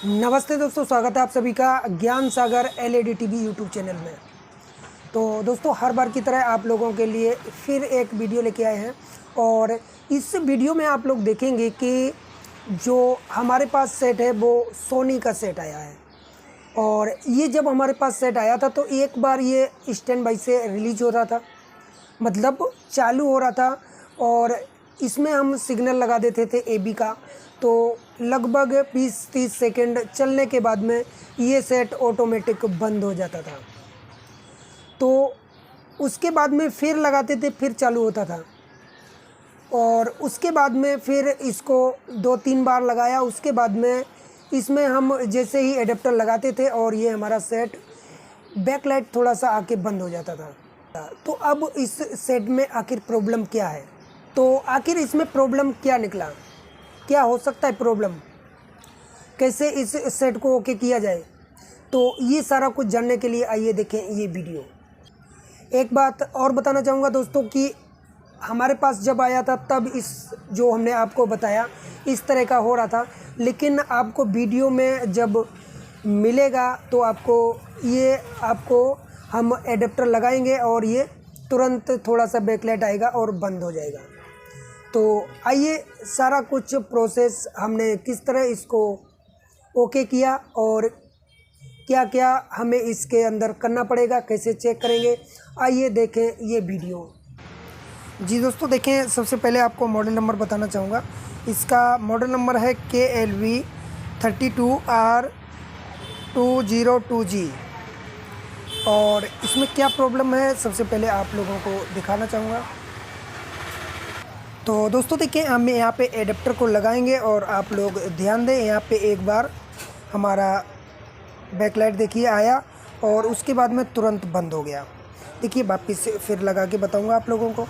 नमस्ते दोस्तों, स्वागत है आप सभी का ज्ञान सागर एलईडी टीवी यूट्यूब चैनल में। तो दोस्तों, हर बार की तरह आप लोगों के लिए फिर एक वीडियो लेके आए हैं और इस वीडियो में आप लोग देखेंगे कि जो हमारे पास सेट है वो सोनी का सेट आया है। और ये जब हमारे पास सेट आया था तो एक बार ये स्टैंड बाई से रिलीज हो रहा था, मतलब चालू हो रहा था और इसमें हम सिग्नल लगा देते थे एबी का, तो लगभग 20-30 सेकंड चलने के बाद में ये सेट ऑटोमेटिक बंद हो जाता था। तो उसके बाद में फिर लगाते थे, फिर चालू होता था और उसके बाद में फिर इसको 2-3 बार लगाया। उसके बाद में इसमें हम जैसे ही एडेप्टर लगाते थे और ये हमारा सेट बैकलाइट थोड़ा सा आके बंद हो जाता था। तो अब इस सेट में आखिर प्रॉब्लम क्या है, तो आखिर इसमें प्रॉब्लम क्या निकला, क्या हो सकता है प्रॉब्लम, कैसे इस सेट को ओके किया जाए, तो ये सारा कुछ जानने के लिए आइए देखें ये वीडियो। एक बात और बताना चाहूँगा दोस्तों कि हमारे पास जब आया था तब इस जो हमने आपको बताया इस तरह का हो रहा था, लेकिन आपको वीडियो में जब मिलेगा तो आपको हम एडेप्टर लगाएंगे और ये तुरंत थोड़ा सा बैकलाइट आएगा और बंद हो जाएगा। तो आइए सारा कुछ प्रोसेस हमने किस तरह इसको ओके किया और क्या क्या हमें इसके अंदर करना पड़ेगा, कैसे चेक करेंगे, आइए देखें ये वीडियो। जी दोस्तों, देखें, सबसे पहले आपको मॉडल नंबर बताना चाहूँगा। इसका मॉडल नंबर है KLV 32R202G। और इसमें क्या प्रॉब्लम है सबसे पहले आप लोगों को दिखाना चाहूँगा। तो दोस्तों देखिए, हम यहाँ पे एडेप्टर को लगाएंगे और आप लोग ध्यान दें, यहाँ पे एक बार हमारा बैकलाइट देखिए आया और उसके बाद में तुरंत बंद हो गया। देखिए वापस फिर लगा के बताऊँगा आप लोगों को।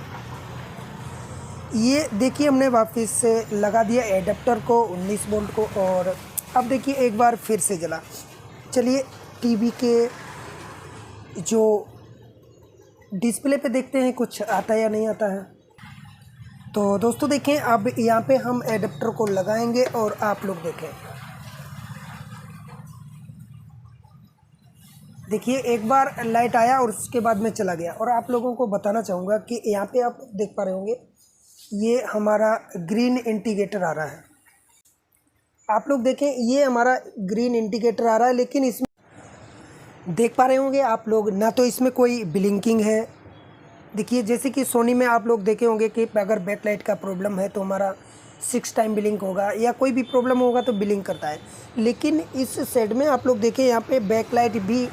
ये देखिए हमने वापस से लगा दिया एडेप्टर को 19 वोल्ट को और अब देखिए एक बार फिर से जला। चलिए टीवी के जो डिस्प्ले पे देखते हैं कुछ आता है या नहीं आता है। तो दोस्तों देखें, अब यहाँ पे हम एडेप्टर को लगाएंगे और आप लोग देखें। देखिए एक बार लाइट आया और उसके बाद में चला गया। और आप लोगों को बताना चाहूँगा कि यहाँ पे आप देख पा रहे होंगे ये हमारा ग्रीन इंडिकेटर आ रहा है। आप लोग देखें, ये हमारा ग्रीन इंडिकेटर आ रहा है, लेकिन इसमें देख पा रहे होंगे आप लोग ना तो इसमें कोई ब्लिंकिंग है। देखिए जैसे कि सोनी में आप लोग देखे होंगे कि अगर बैकलाइट का प्रॉब्लम है तो हमारा 6 टाइम ब्लिंक होगा या कोई भी प्रॉब्लम होगा तो ब्लिंक करता है, लेकिन इस सेट में आप लोग देखें यहाँ पे बैकलाइट भी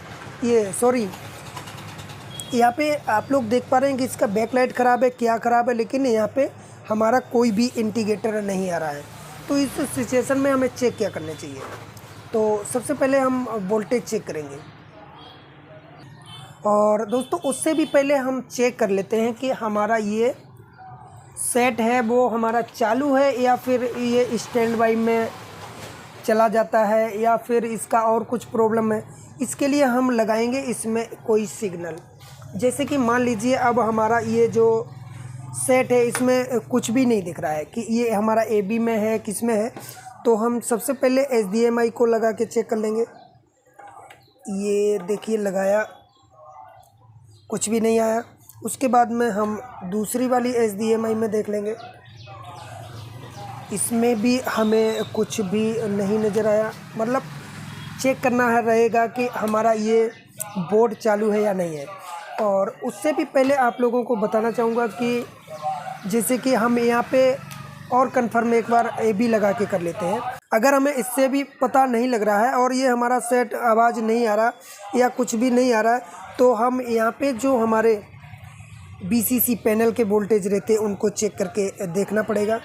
यहाँ पे आप लोग देख पा रहे हैं कि इसका बैकलाइट ख़राब है, क्या ख़राब है, लेकिन यहाँ पे हमारा कोई भी इंडिकेटर नहीं आ रहा है। तो इस सिचुएशन में हमें चेक क्या करना चाहिए, तो सबसे पहले हम वोल्टेज चेक करेंगे। और दोस्तों उससे भी पहले हम चेक कर लेते हैं कि हमारा ये सेट है वो हमारा चालू है या फिर ये स्टैंड बाई में चला जाता है या फिर इसका और कुछ प्रॉब्लम है। इसके लिए हम लगाएंगे इसमें कोई सिग्नल। जैसे कि मान लीजिए अब हमारा ये जो सेट है इसमें कुछ भी नहीं दिख रहा है कि ये हमारा AB में है किस में है, तो हम सबसे पहले HDMI को लगा के चेक कर लेंगे। ये देखिए लगाया, कुछ भी नहीं आया। उसके बाद में हम दूसरी वाली HDMI में देख लेंगे, इसमें भी हमें कुछ भी नहीं नज़र आया। मतलब चेक करना रहेगा कि हमारा ये बोर्ड चालू है या नहीं है। और उससे भी पहले आप लोगों को बताना चाहूँगा कि जैसे कि हम यहाँ पे और कंफर्म एक बार AB लगा के कर लेते हैं। अगर हमें इससे भी पता नहीं लग रहा है और ये हमारा सेट आवाज़ नहीं आ रहा या कुछ भी नहीं आ रहा है, तो हम यहाँ पे जो हमारे BCC पैनल के वोल्टेज रहते हैं उनको चेक करके देखना पड़ेगा।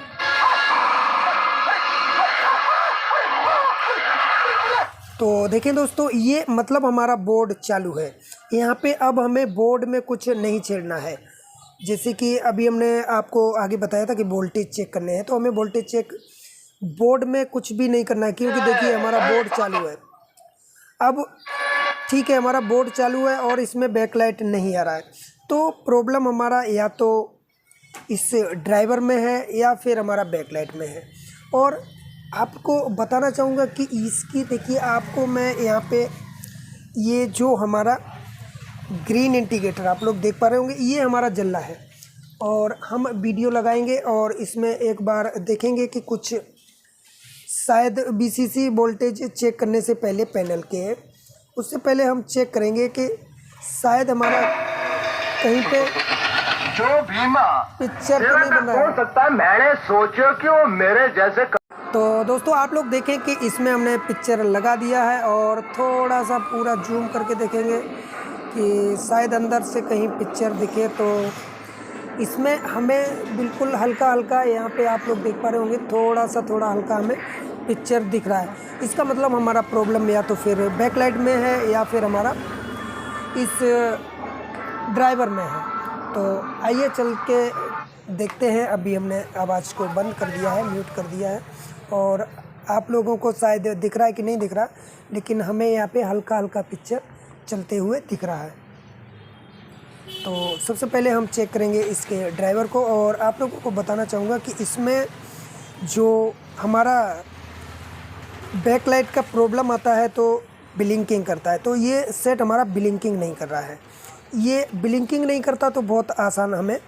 तो देखें दोस्तों, ये मतलब हमारा बोर्ड चालू है। यहाँ पे अब हमें बोर्ड में कुछ नहीं छेड़ना है। जैसे कि अभी हमने आपको आगे बताया था कि वोल्टेज चेक करने हैं, तो हमें वोल्टेज चेक बोर्ड में कुछ भी नहीं करना है, क्योंकि देखिए हमारा बोर्ड चालू है। अब ठीक है, हमारा बोर्ड चालू है और इसमें बैकलाइट नहीं आ रहा है, तो प्रॉब्लम हमारा या तो इस ड्राइवर में है या फिर हमारा बैकलाइट में है। और आपको बताना चाहूँगा कि इसकी देखिए आपको मैं यहाँ पे ये जो हमारा ग्रीन इंडिकेटर आप लोग देख पा रहे होंगे, ये हमारा जल रहा है और हम वीडियो लगाएंगे और इसमें एक बार देखेंगे कि कुछ शायद बीसीसी वोल्टेज चेक करने से पहले पैनल के उससे पहले हम चेक करेंगे कि शायद हमारा कहीं पे जो भीमा पिक्चर तो नहीं बन रहा हो सकता है। मैंने सोचा कि वो मेरे जैसे तो दोस्तों आप लोग देखें कि इसमें हमने पिक्चर लगा दिया है और थोड़ा सा पूरा जूम करके देखेंगे कि शायद अंदर से कहीं पिक्चर दिखे। तो इसमें हमें बिल्कुल हल्का हल्का यहाँ पे आप लोग देख पा रहे होंगे थोड़ा हल्का हमें पिक्चर दिख रहा है। इसका मतलब हमारा प्रॉब्लम या तो फिर बैकलाइट में है या फिर हमारा इस ड्राइवर में है। तो आइए चल के देखते हैं। अभी हमने आवाज़ को बंद कर दिया है, म्यूट कर दिया है और आप लोगों को शायद दिख रहा है कि नहीं दिख रहा, लेकिन हमें यहाँ पे हल्का हल्का पिक्चर चलते हुए दिख रहा है। तो सबसे पहले हम चेक करेंगे इसके ड्राइवर को और आप लोगों को बताना चाहूँगा कि इसमें जो हमारा बैकलाइट का प्रॉब्लम आता है तो ब्लिंकिंग करता है। तो ये सेट हमारा ब्लिंकिंग नहीं कर रहा है। ये ब्लिंकिंग नहीं करता तो बहुत हमें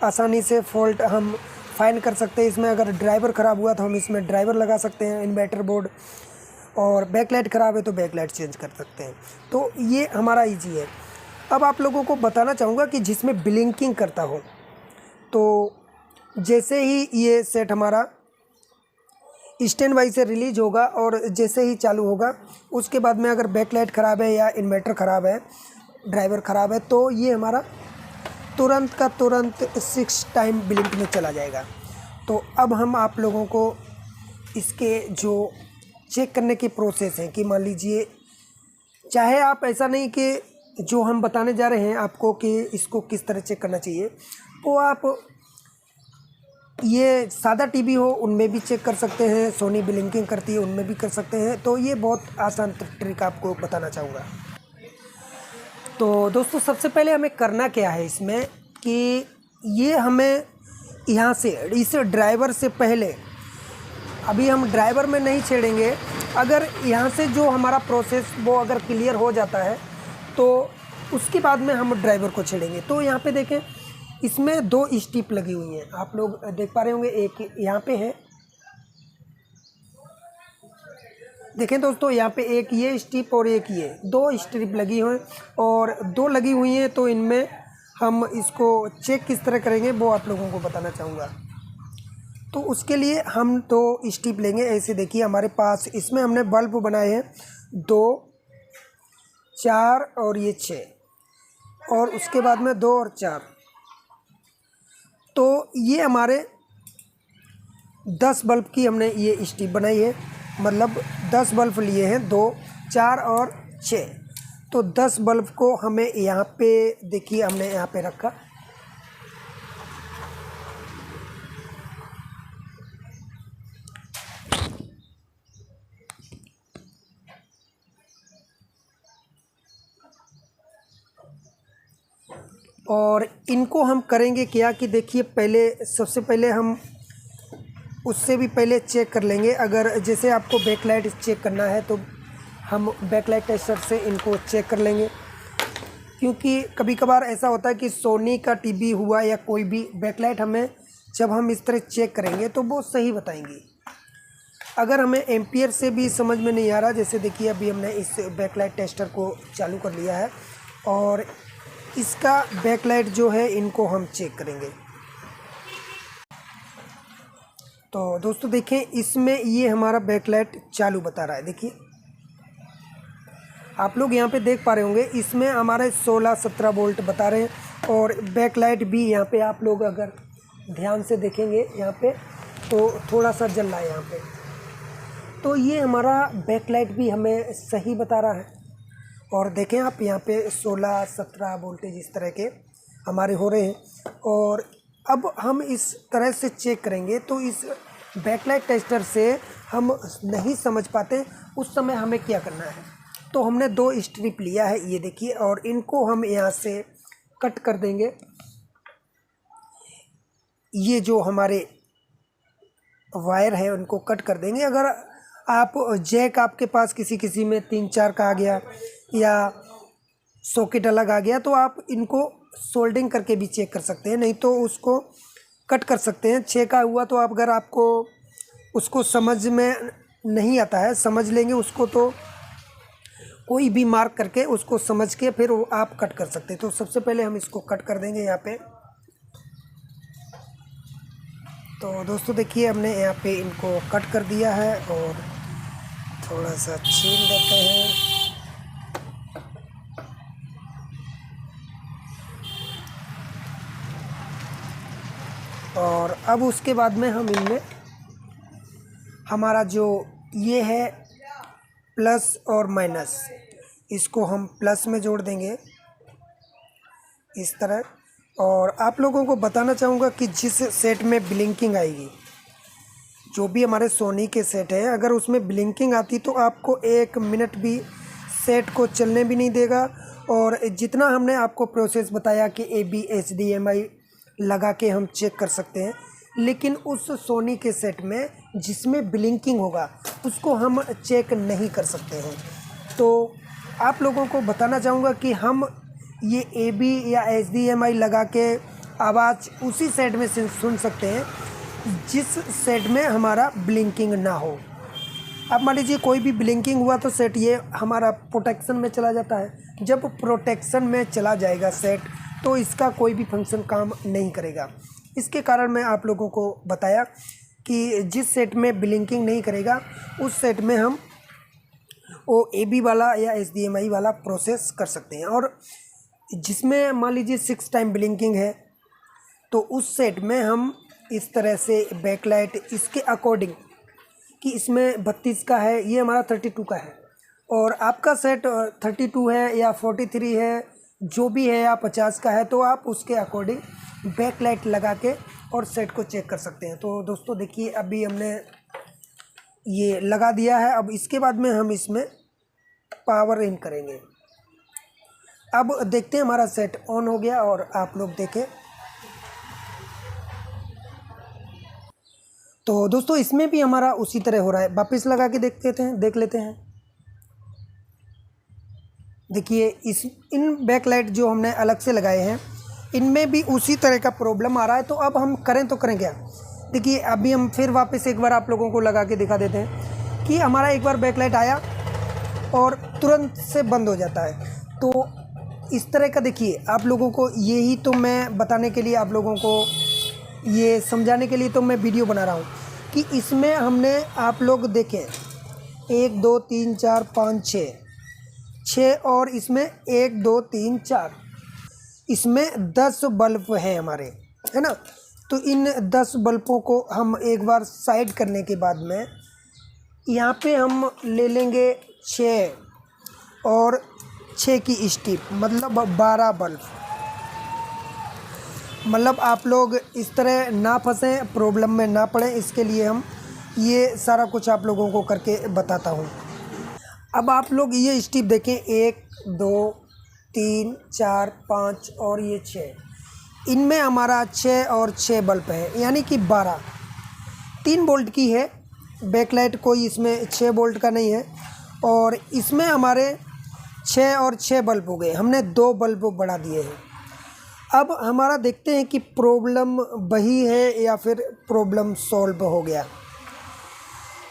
आसानी से फॉल्ट हम फाइंड कर सकते हैं। इसमें अगर ड्राइवर ख़राब हुआ तो हम इसमें ड्राइवर लगा सकते हैं, इन्वर्टर बोर्ड, और बैकलाइट ख़राब है तो बैकलाइट चेंज कर सकते हैं। तो ये हमारा ईजी है। अब आप लोगों को बताना चाहूँगा कि जिसमें ब्लिंकिंग करता हो तो जैसे ही ये सेट हमारा स्टैंड बाई से रिलीज होगा और जैसे ही चालू होगा उसके बाद में अगर बैकलाइट ख़राब है या इन्वर्टर ख़राब है, ड्राइवर ख़राब है, तो ये हमारा तुरंत का तुरंत 6 टाइम ब्लिंक में चला जाएगा। तो अब हम आप लोगों को इसके जो चेक करने की प्रोसेस है कि मान लीजिए चाहे आप ऐसा नहीं कि जो हम बताने जा रहे हैं आपको कि इसको किस तरह चेक करना चाहिए, तो आप ये सादा टीवी हो उनमें भी चेक कर सकते हैं, सोनी ब्लिंकिंग करती है उनमें भी कर सकते हैं। तो ये बहुत आसान ट्रिक आपको बताना चाहूँगा। तो दोस्तों सबसे पहले हमें करना क्या है इसमें कि ये हमें यहाँ से इस ड्राइवर से पहले, अभी हम ड्राइवर में नहीं छेड़ेंगे, अगर यहाँ से जो हमारा प्रोसेस वो अगर क्लियर हो जाता है तो उसके बाद में हम ड्राइवर को छेड़ेंगे। तो यहाँ पे देखें इसमें 2 स्ट्रिप लगी हुई हैं, आप लोग देख पा रहे होंगे, एक यहाँ पे है, देखें दोस्तों यहाँ पे एक ये स्ट्रिप और एक ये 2 स्ट्रिप लगी हुई और 2 लगी हुई हैं। तो इनमें हम इसको चेक किस तरह करेंगे वो आप लोगों को बताना चाहूँगा। तो उसके लिए हम 2 स्ट्रिप लेंगे। ऐसे देखिए हमारे पास इसमें हमने बल्ब बनाए हैं 2, 4 और ये 6, और उसके बाद में 2 और 4। तो ये हमारे 10 बल्ब की हमने ये स्ट्रिप बनाई है, मतलब 10 बल्ब लिए हैं, 2, 4 और 6। तो 10 बल्ब को हमें यहाँ पे देखिए हमने यहाँ पे रखा, और इनको हम करेंगे क्या कि देखिए पहले सबसे पहले हम उससे भी पहले चेक कर लेंगे। अगर जैसे आपको बैकलाइट चेक करना है तो हम बैकलाइट टेस्टर से इनको चेक कर लेंगे, क्योंकि कभी कभार ऐसा होता है कि सोनी का टीवी हुआ या कोई भी बैकलाइट हमें जब हम इस तरह चेक करेंगे तो वो सही बताएंगी। अगर हमें एम्पियर से भी समझ में नहीं आ रहा, जैसे देखिए अभी हमने इस बैकलाइट टेस्टर को चालू कर लिया है और इसका बैकलाइट जो है इनको हम चेक करेंगे। तो दोस्तों देखें इसमें ये हमारा बैकलाइट चालू बता रहा है। देखिए आप लोग यहाँ पे देख पा रहे होंगे इसमें हमारे 16-17 वोल्ट बता रहे हैं और बैकलाइट भी यहाँ पे आप लोग अगर ध्यान से देखेंगे यहाँ पे तो थोड़ा सा जल रहा है यहाँ पे। तो ये हमारा बैकलाइट भी हमें सही बता रहा है। और देखें आप यहाँ पे 16-17 वोल्टेज इस तरह के हमारे हो रहे हैं। और अब हम इस तरह से चेक करेंगे तो इस बैकलाइट टेस्टर से हम नहीं समझ पाते उस समय हमें क्या करना है। तो हमने 2 स्ट्रिप लिया है ये देखिए, और इनको हम यहाँ से कट कर देंगे। ये जो हमारे वायर है उनको कट कर देंगे। अगर आप जैक आपके पास किसी में 3-4 का आ गया या सॉकेट अलग आ गया तो आप इनको सोल्डिंग करके भी चेक कर सकते हैं, नहीं तो उसको कट कर सकते हैं। 6 का हुआ तो आप अगर आपको उसको समझ में नहीं आता है, समझ लेंगे उसको तो कोई भी मार्क करके उसको समझ के फिर वो आप कट कर सकते हैं। तो सबसे पहले हम इसको कट कर देंगे यहाँ पे। तो दोस्तों देखिए हमने यहाँ पे इनको कट कर दिया है और थोड़ा सा छील देते हैं। और अब उसके बाद में हम इनमें हमारा जो ये है प्लस और माइनस, इसको हम प्लस में जोड़ देंगे इस तरह। और आप लोगों को बताना चाहूँगा कि जिस सेट में ब्लिंकिंग आएगी, जो भी हमारे सोनी के सेट है, अगर उसमें ब्लिंकिंग आती तो आपको 1 मिनट भी सेट को चलने भी नहीं देगा। और जितना हमने आपको प्रोसेस बताया कि AB HDMI लगा के हम चेक कर सकते हैं, लेकिन उस सोनी के सेट में जिसमें ब्लिंकिंग होगा उसको हम चेक नहीं कर सकते हैं। तो आप लोगों को बताना चाहूँगा कि हम ये AB या HDMI लगा के आवाज़ उसी सेट में सुन सकते हैं जिस सेट में हमारा ब्लिंकिंग ना हो। अब मान लीजिए कोई भी ब्लिंकिंग हुआ तो सेट ये हमारा प्रोटेक्शन में चला जाता है। जब प्रोटेक्शन में चला जाएगा सेट तो इसका कोई भी फंक्शन काम नहीं करेगा। इसके कारण मैं आप लोगों को बताया कि जिस सेट में ब्लिंकिंग नहीं करेगा उस सेट में हम वो AB वाला या HDMI वाला प्रोसेस कर सकते हैं। और जिसमें मान लीजिए 6 टाइम ब्लिंकिंग है तो उस सेट में हम इस तरह से बैकलाइट इसके अकॉर्डिंग कि इसमें 32 का है, ये हमारा 32 का है, और आपका सेट 32 है या 43 है, जो भी है या 50 का है, तो आप उसके अकॉर्डिंग बैकलाइट लगा के और सेट को चेक कर सकते हैं। तो दोस्तों देखिए अभी हमने ये लगा दिया है। अब इसके बाद में हम इसमें पावर इन करेंगे। अब देखते हैं हमारा सेट ऑन हो गया और आप लोग देखें। तो दोस्तों इसमें भी हमारा उसी तरह हो रहा है। वापस लगा के देख लेते हैं। देखिए इन बैकलाइट जो हमने अलग से लगाए हैं इनमें भी उसी तरह का प्रॉब्लम आ रहा है। तो अब हम करें तो करें क्या? देखिए अभी हम फिर वापस एक बार आप लोगों को लगा के दिखा देते हैं कि हमारा एक बार बैकलाइट आया और तुरंत से बंद हो जाता है। तो इस तरह का देखिए आप लोगों को यही तो मैं बताने के लिए, आप लोगों को ये समझाने के लिए तो मैं वीडियो बना रहा हूँ कि इसमें हमने आप लोग देखें 1 2 3 4 5 6 और इसमें 1 2 3 4, इसमें 10 बल्ब हैं हमारे, है ना। तो इन 10 बल्बों को हम एक बार साइड करने के बाद में यहाँ पे हम ले लेंगे 6 और 6 की स्टिप, मतलब 12 बल्ब। मतलब आप लोग इस तरह ना फंसें, प्रॉब्लम में ना पड़ें, इसके लिए हम ये सारा कुछ आप लोगों को करके बताता हूँ। अब आप लोग ये स्टिप देखें 1 2 3 4 5 और ये 6, इनमें हमारा 6 और 6 बल्ब है, यानी कि 12। 3 वोल्ट की है बैकलाइट, कोई इसमें 6 वोल्ट का नहीं है। और इसमें हमारे 6 और 6 बल्ब हो गए, हमने 2 बल्ब बढ़ा दिए हैं। अब हमारा देखते हैं कि प्रॉब्लम वही है या फिर प्रॉब्लम सॉल्व हो गया।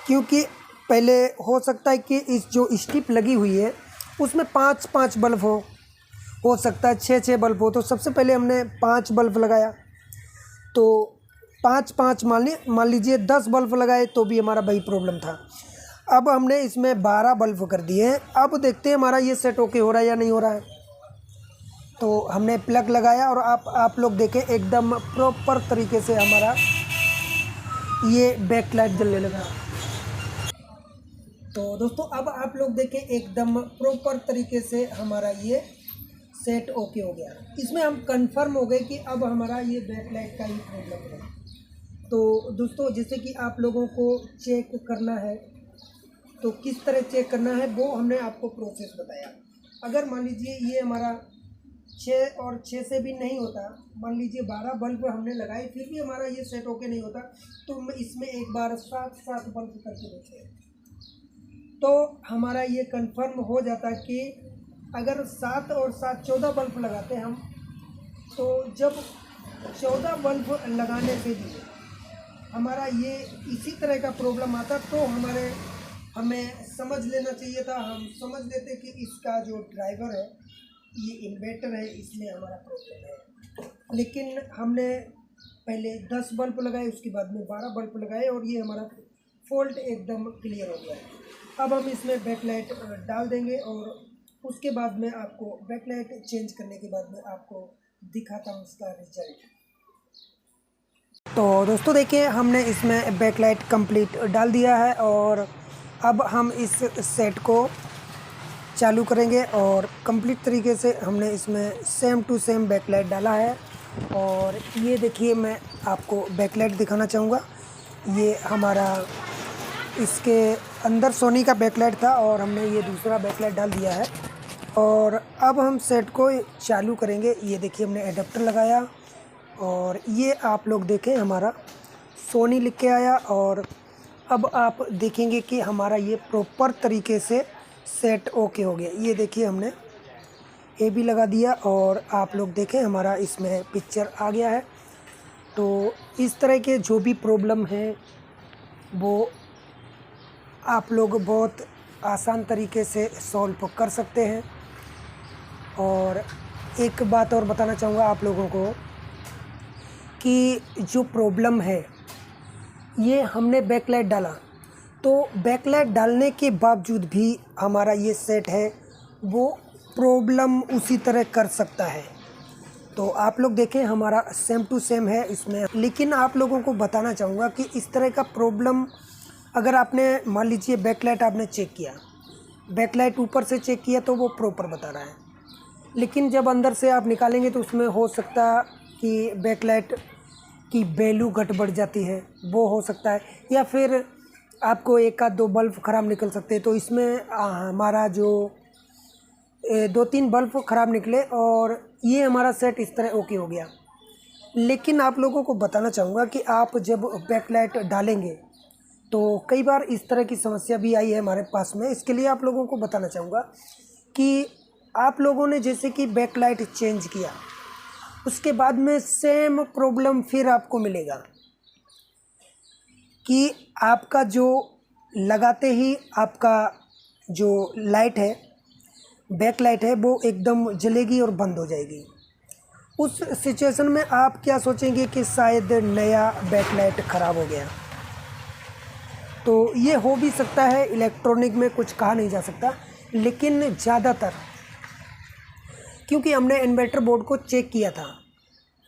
क्योंकि पहले हो सकता है कि इस जो स्ट्रिप लगी हुई है उसमें 5-5 बल्ब हो सकता है 6-6 बल्ब हो। तो सबसे पहले हमने 5 बल्ब लगाया, तो 5-5 मान लीजिए 10 बल्ब लगाए तो भी हमारा वही प्रॉब्लम था। अब हमने इसमें 12 बल्ब कर दिए हैं। अब देखते हैं हमारा ये सेट ओके हो रहा है या नहीं हो रहा है। तो हमने प्लग लगाया और आप लोग देखें एकदम प्रॉपर तरीके से हमारा ये बैकलाइट जलने लगा। तो दोस्तों अब आप लोग देखें एकदम प्रॉपर तरीके से हमारा ये सेट ओके हो गया। इसमें हम कंफर्म हो गए कि अब हमारा ये बैकलाइट का ही प्रॉब्लम है। तो दोस्तों जैसे कि आप लोगों को चेक करना है तो किस तरह चेक करना है वो हमने आपको प्रोसेस बताया। अगर मान लीजिए ये हमारा 6 और 6 से भी नहीं होता, मान लीजिए 12 बल्ब हमने लगाए फिर भी हमारा ये सेट ओके नहीं होता, तो हम इसमें एक बार 7 बल्ब करके देखते हैं, तो हमारा ये कंफर्म हो जाता कि अगर 7 और 7 14 बल्ब लगाते हैं हम, तो जब 14 बल्ब लगाने से भी हमारा ये इसी तरह का प्रॉब्लम आता, तो हमें समझ लेना चाहिए था। हम समझ लेते कि इसका जो ड्राइवर है, ये इन्वर्टर है, इसमें हमारा प्रॉब्लम है। लेकिन हमने पहले 10 बल्ब लगाए, उसके बाद में 12 बल्ब लगाए और ये हमारा फॉल्ट एकदम क्लियर हो गया है। अब हम इसमें बैकलाइट डाल देंगे और उसके बाद में आपको बैकलाइट चेंज करने के बाद में आपको दिखाता हूँ उसका रिजल्ट। तो दोस्तों देखिए, हमने इसमें बैकलाइट कंप्लीट डाल दिया है और अब हम इस सेट को चालू करेंगे और कंप्लीट तरीके से हमने इसमें सेम टू सेम बैकलाइट डाला है। और ये देखिए, मैं आपको बैकलाइट दिखाना चाहूँगा। ये हमारा इसके अंदर सोनी का बैकलाइट था और हमने ये दूसरा बैकलाइट डाल दिया है और अब हम सेट को चालू करेंगे। ये देखिए, हमने एडाप्टर लगाया और ये आप लोग देखें, हमारा सोनी लिख के आया और अब आप देखेंगे कि हमारा ये प्रॉपर तरीके से सेट ओके हो गया। ये देखिए, हमने ए भी लगा दिया और आप लोग देखें, हमारा इसमें पिक्चर आ गया है। तो इस तरह के जो भी प्रॉब्लम है वो आप लोग बहुत आसान तरीके से सॉल्व कर सकते हैं। और एक बात और बताना चाहूँगा आप लोगों को कि जो प्रॉब्लम है, ये हमने बैकलाइट डाला, तो बैकलाइट डालने के बावजूद भी हमारा ये सेट है वो प्रॉब्लम उसी तरह कर सकता है। तो आप लोग देखें, हमारा सेम टू सेम है इसमें। लेकिन आप लोगों को बताना चाहूँगा कि इस तरह का प्रॉब्लम अगर आपने मान लीजिए बैकलाइट आपने चेक किया, बैकलाइट ऊपर से चेक किया तो वो प्रॉपर बता रहा है, लेकिन जब अंदर से आप निकालेंगे तो उसमें हो सकता कि बैकलाइट की वैल्यू घट बढ़ जाती है, वो हो सकता है, या फिर आपको 1 आध 2 बल्ब ख़राब निकल सकते हैं। तो इसमें हमारा जो 2-3 बल्ब ख़राब निकले और ये हमारा सेट इस तरह ओके हो गया। लेकिन आप लोगों को बताना चाहूँगा कि आप जब बैकलाइट डालेंगे तो कई बार इस तरह की समस्या भी आई है हमारे पास में। इसके लिए आप लोगों को बताना चाहूँगा कि आप लोगों ने जैसे कि बैकलाइट चेंज किया, उसके बाद में सेम प्रॉब्लम फिर आपको मिलेगा कि आपका जो लगाते ही आपका जो लाइट है, बैकलाइट है, वो एकदम जलेगी और बंद हो जाएगी। उस सिचुएशन में आप क्या सोचेंगे कि शायद नया बैकलाइट ख़राब हो गया। तो ये हो भी सकता है, इलेक्ट्रॉनिक में कुछ कहा नहीं जा सकता, लेकिन ज़्यादातर क्योंकि हमने इन्वर्टर बोर्ड को चेक किया था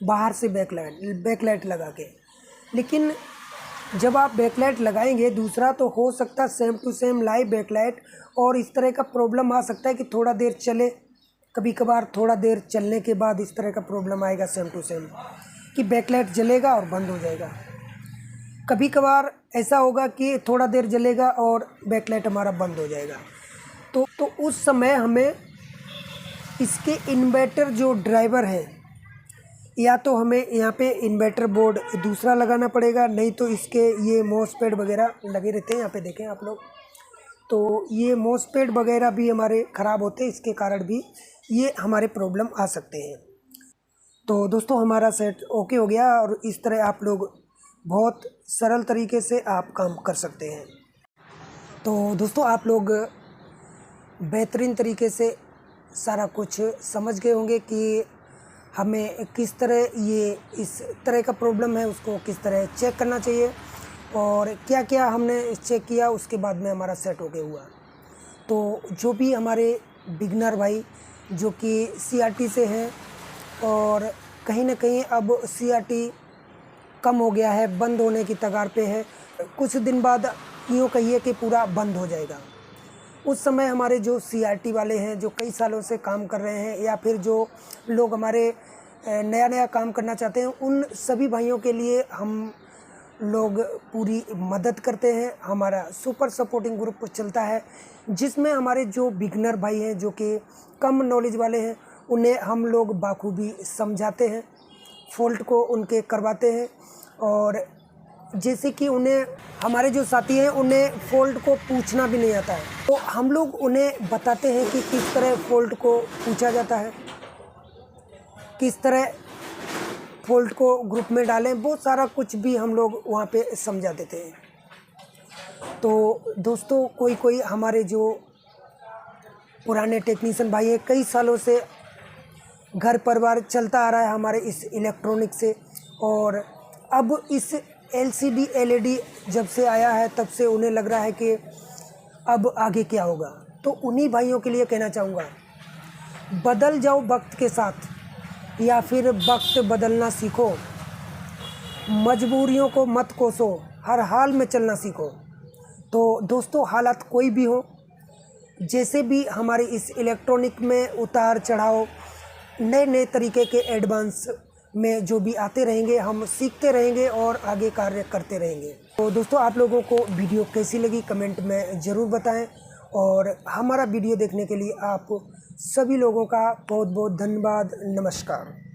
बाहर से बैकलाइट लगा के, लेकिन जब आप बैकलाइट लगाएंगे दूसरा, तो हो सकता है same to same live backlight और इस तरह का प्रॉब्लम आ सकता है कि थोड़ा देर चले, कभी कभार थोड़ा देर चलने के बाद इस तरह का प्रॉब्लम आएगा सेम टू सेम कि बैकलाइट जलेगा और बंद हो जाएगा। कभी कभार ऐसा होगा कि थोड़ा देर जलेगा और बैकलाइट हमारा बंद हो जाएगा। तो उस समय हमें इसके इन्वर्टर जो ड्राइवर है, या तो हमें यहाँ पे इन्वर्टर बोर्ड दूसरा लगाना पड़ेगा, नहीं तो इसके ये मॉसपेट वगैरह लगे रहते हैं, यहाँ पे देखें आप लोग, तो ये मॉसपेट वगैरह भी हमारे ख़राब होते हैं, इसके कारण भी ये हमारे प्रॉब्लम आ सकते हैं। तो दोस्तों, हमारा सेट ओके हो गया और इस तरह आप लोग बहुत सरल तरीके से आप काम कर सकते हैं। तो दोस्तों, आप लोग बेहतरीन तरीके से सारा कुछ समझ गए होंगे कि हमें किस तरह ये इस तरह का प्रॉब्लम है उसको किस तरह चेक करना चाहिए और क्या क्या हमने चेक किया, उसके बाद में हमारा सेट हो गया हुआ। तो जो भी हमारे बिगनर भाई जो कि CRT से हैं और कहीं ना कहीं अब CRT कम हो गया है, बंद होने की कगार पे है, कुछ दिन बाद यूँ कहिए कि पूरा बंद हो जाएगा, उस समय हमारे जो CRT वाले हैं जो कई सालों से काम कर रहे हैं, या फिर जो लोग हमारे नया नया काम करना चाहते हैं, उन सभी भाइयों के लिए हम लोग पूरी मदद करते हैं। हमारा सुपर सपोर्टिंग ग्रुप चलता है जिसमें हमारे जो बिगनर भाई हैं जो कि कम नॉलेज वाले हैं, उन्हें हम लोग बाखूबी समझाते हैं, फ़ॉल्ट को उनके करवाते हैं। और जैसे कि उन्हें, हमारे जो साथी हैं उन्हें फ़ॉल्ट को पूछना भी नहीं आता है, तो हम लोग उन्हें बताते हैं कि किस तरह फ़ॉल्ट को पूछा जाता है, किस तरह फ़ॉल्ट को ग्रुप में डालें, बहुत सारा कुछ भी हम लोग वहाँ पे समझा देते हैं। तो दोस्तों, कोई हमारे जो पुराने टेक्नीशियन भाई हैं, कई सालों से घर परिवार चलता आ रहा है हमारे इस इलेक्ट्रॉनिक से, और अब इस LCD LED जब से आया है तब से उन्हें लग रहा है कि अब आगे क्या होगा। तो उन्हीं भाइयों के लिए कहना चाहूँगा, बदल जाओ वक्त के साथ या फिर वक्त बदलना सीखो, मजबूरियों को मत कोसो, हर हाल में चलना सीखो। तो दोस्तों, हालात कोई भी हो, जैसे भी हमारे इस इलेक्ट्रॉनिक में उतार चढ़ाव, नए नए तरीके के एडवांस में जो भी आते रहेंगे, हम सीखते रहेंगे और आगे कार्य करते रहेंगे। तो दोस्तों, आप लोगों को वीडियो कैसी लगी कमेंट में ज़रूर बताएं, और हमारा वीडियो देखने के लिए आप सभी लोगों का बहुत बहुत धन्यवाद। नमस्कार।